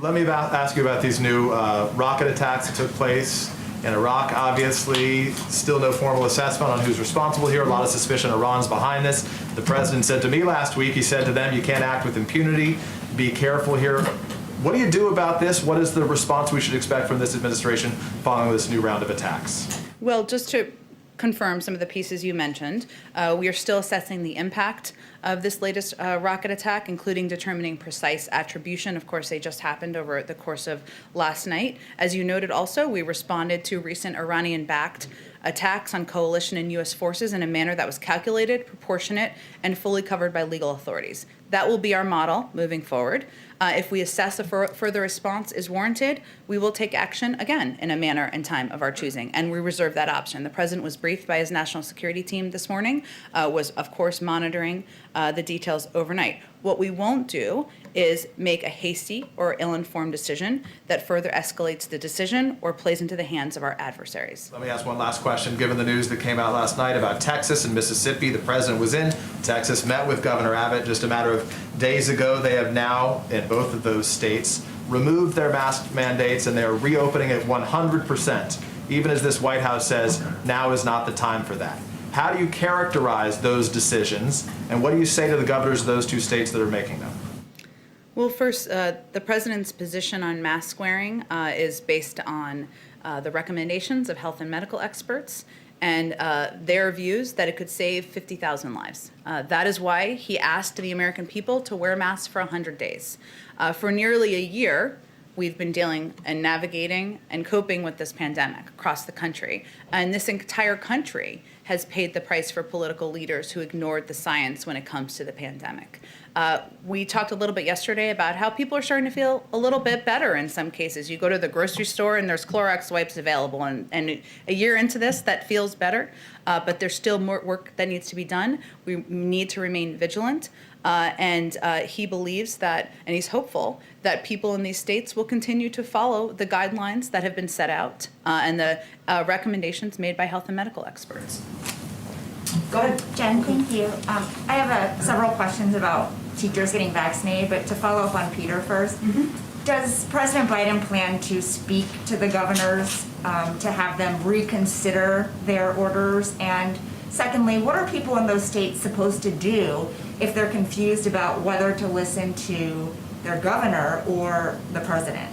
Let me ask you about these new rocket attacks that took place in Iraq. Obviously, still no formal assessment on who's responsible here. A lot of suspicion Iran's behind this. The president said to me last week, he said to them, you can't act with impunity. Be careful here. What do you do about this? What is the response we should expect from this administration following this new round of attacks? Well, just to confirm some of the pieces you mentioned, we are still assessing the impact of this latest rocket attack, including determining precise attribution. Of course, they just happened over the course of last night. As you noted also, we responded to recent Iranian-backed attacks on coalition and U.S. forces in a manner that was calculated, proportionate, and fully covered by legal authorities. That will be our model moving forward. If we assess a further response is warranted, we will take action again in a manner and time of our choosing, and we reserve that option. The president was briefed by his national security team this morning, was of course monitoring the details overnight. What we won't do is make a hasty or ill-informed decision that further escalates the decision or plays into the hands of our adversaries. Let me ask one last question. Given the news that came out last night about Texas and Mississippi, the president was in Texas, met with Governor Abbott just a matter of days ago. They have now, in both of those states, removed their mask mandates, and they are reopening at 100%, even as this White House says now is not the time for that. How do you characterize those decisions, and what do you say to the governors of those two states that are making them? Well, first, the president's position on mask wearing is based on the recommendations of health and medical experts and their views that it could save 50,000 lives. That is why he asked the American people to wear masks for 100 days. For nearly a year, we've been dealing and navigating and coping with this pandemic across the country. And this entire country has paid the price for political leaders who ignored the science when it comes to the pandemic. We talked a little bit yesterday about how people are starting to feel a little bit better in some cases. You go to the grocery store and there's Clorox wipes available, and a year into this, that feels better, but there's still more work that needs to be done. We need to remain vigilant, and he believes that, and he's hopeful, that people in these states will continue to follow the guidelines that have been set out and the recommendations made by health and medical experts. Go ahead. Jen, thank you. I have several questions about teachers getting vaccinated, but to follow up on Peter first, does President Biden plan to speak to the governors to have them reconsider their orders? And secondly, what are people in those states supposed to do if they're confused about whether to listen to their governor or the president?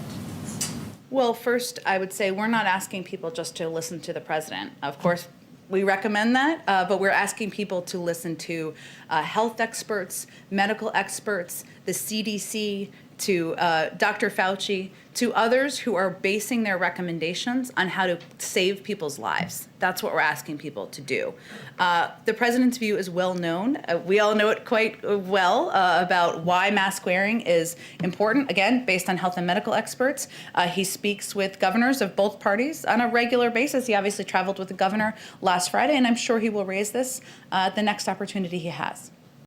Well, first, I would say we're not asking people just to listen to the president. Of course, we recommend that, but we're asking people to listen to health experts, medical experts, the CDC, to Dr. Fauci, to others who are basing their recommendations on how to save people's lives. That's what we're asking people to do. The president's view is well known. We all know it quite well about why mask wearing is important, again, based on health and medical experts. He speaks with governors of both parties on a regular basis. He obviously traveled with the governor last Friday, and I'm sure he will raise this the next opportunity he has.